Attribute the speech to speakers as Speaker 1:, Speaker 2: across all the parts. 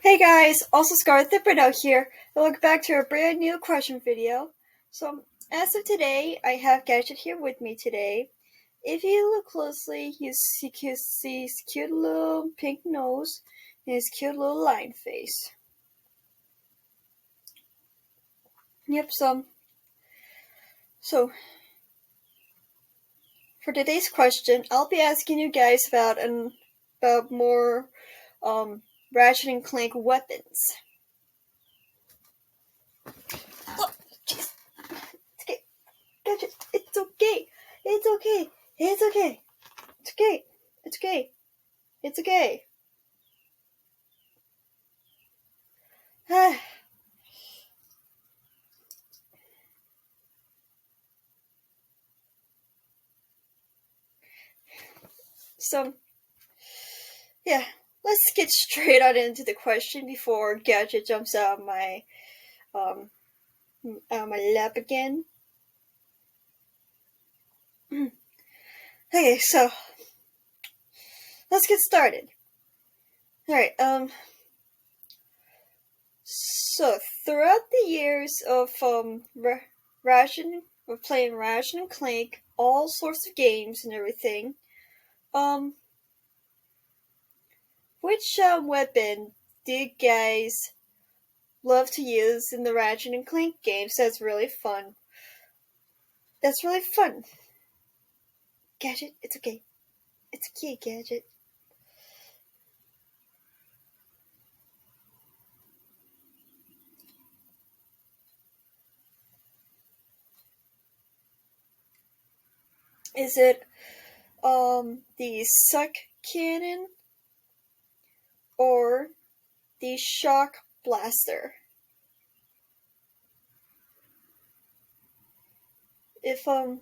Speaker 1: Hey guys, also Scarlet the Brito here, and welcome back to a brand new question video. So, as of today, I have Gadget here with me today. If you look closely, you see his cute little pink nose and his cute little lion face. Yep, so for today's question, I'll be asking you guys about more um Ratchet and Clank weapons. Oh, jeez. It's okay. Gadget, it's okay. It's okay. It's okay. It's okay. It's okay. It's okay. So, yeah, let's get straight on into the question before Gadget jumps um out of my lap again. Okay, so let's get started. All right. So throughout the years of playing Ratchet and Clank, all sorts of games and everything, um, which weapon do you guys love to use in the Ratchet and Clank games? That's really fun. That's really fun. Gadget, it's okay. It's okay, Gadget. Is it the suck cannon or the shock blaster? If um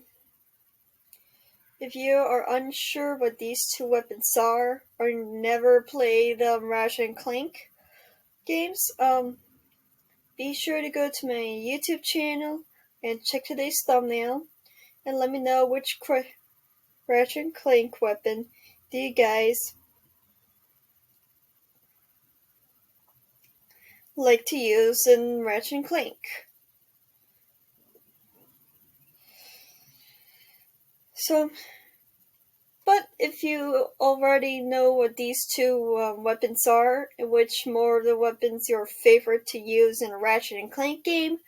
Speaker 1: if you are unsure what these two weapons are or never played Ratchet and Clank games, be sure to go to my YouTube channel and check today's thumbnail and let me know which Ratchet and Clank weapon do you guys like to use in Ratchet and Clank. So, but if you already know what these two weapons are, and which more of the weapons your favorite to use in a Ratchet and Clank game,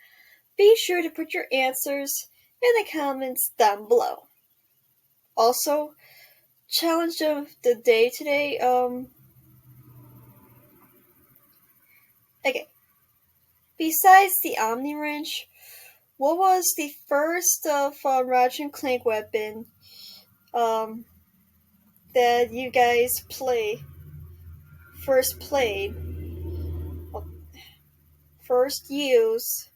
Speaker 1: be sure to put your answers in the comments down below. Also, challenge of the day today. Okay. Besides the Omni wrench, what was the first of Ratchet and Clank weapon um that you guys first played, first used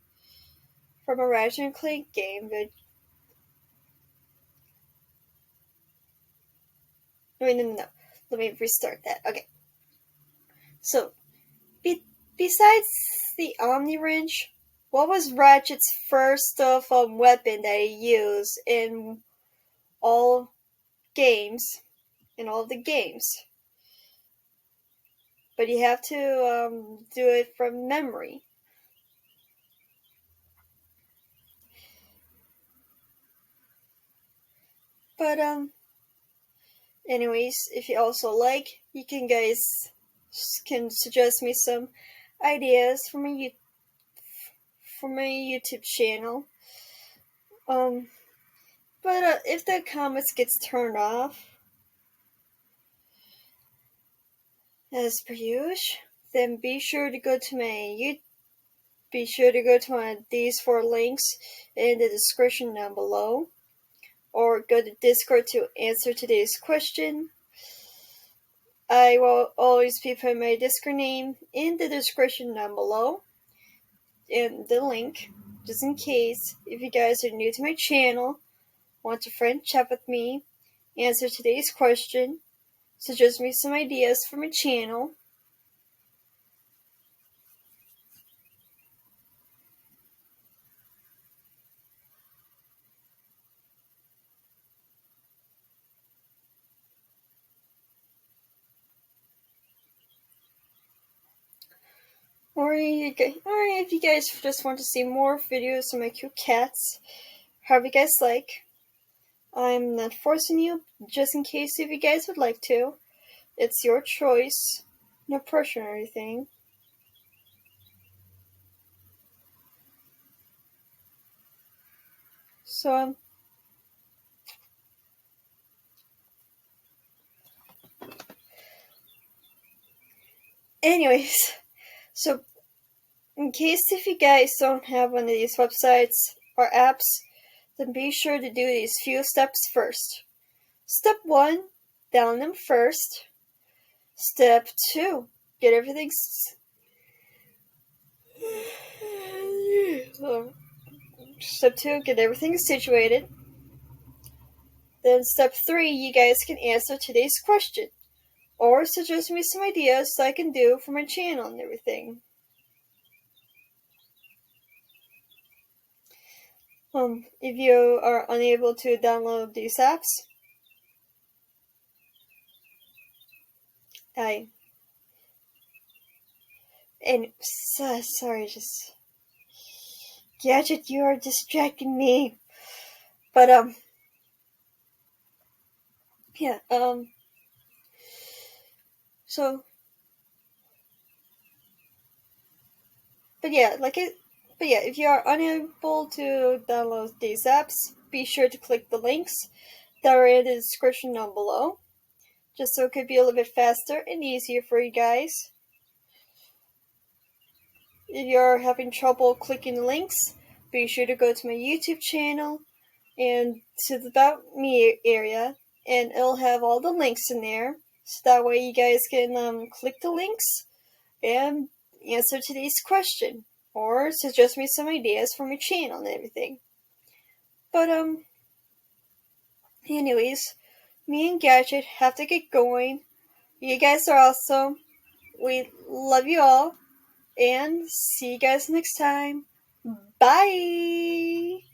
Speaker 1: from a Ratchet and Clank game? But no. Let me restart that. Okay. So, be, besides the Omni wrench, what was Ratchet's first of weapon that he used in all games, in all the games? But you have to do it from memory. But anyways, if you also like, you can suggest me some ideas for my YouTube channel. Um, but if the comments gets turned off, as per usual, then be sure to go to these four links in the description down below, or go to Discord to answer today's question. I will always be putting my Discord name in the description down below, in the link, just in case if you guys are new to my channel, want to friend chat with me, answer today's question, suggest me some ideas for my channel. or if you guys just want to see more videos of my cute cats, however you guys like. I'm not forcing you, just in case if you guys would like to. It's your choice. No pressure or anything. So, anyways, so in case if you guys don't have one of these websites or apps, then be sure to do these few steps first. Step 1, download them first. Step 2, get everything. Step 2, get everything situated. Then step 3, you guys can answer today's question. Or suggest me some ideas I can do for my channel and everything. If you are unable to download these apps, sorry, just Gadget, you are distracting me. But yeah, so, if you are unable to download these apps, be sure to click the links that are in the description down below, just so it could be a little bit faster and easier for you guys. If you're having trouble clicking the links, be sure to go to my YouTube channel and to the About Me area, and it'll have all the links in there, so that way you guys can click the links and answer today's question, or suggest me some ideas for my channel and everything. But anyways, me and Gadget have to get going. You guys are awesome. We love you all, and see you guys next time. Bye!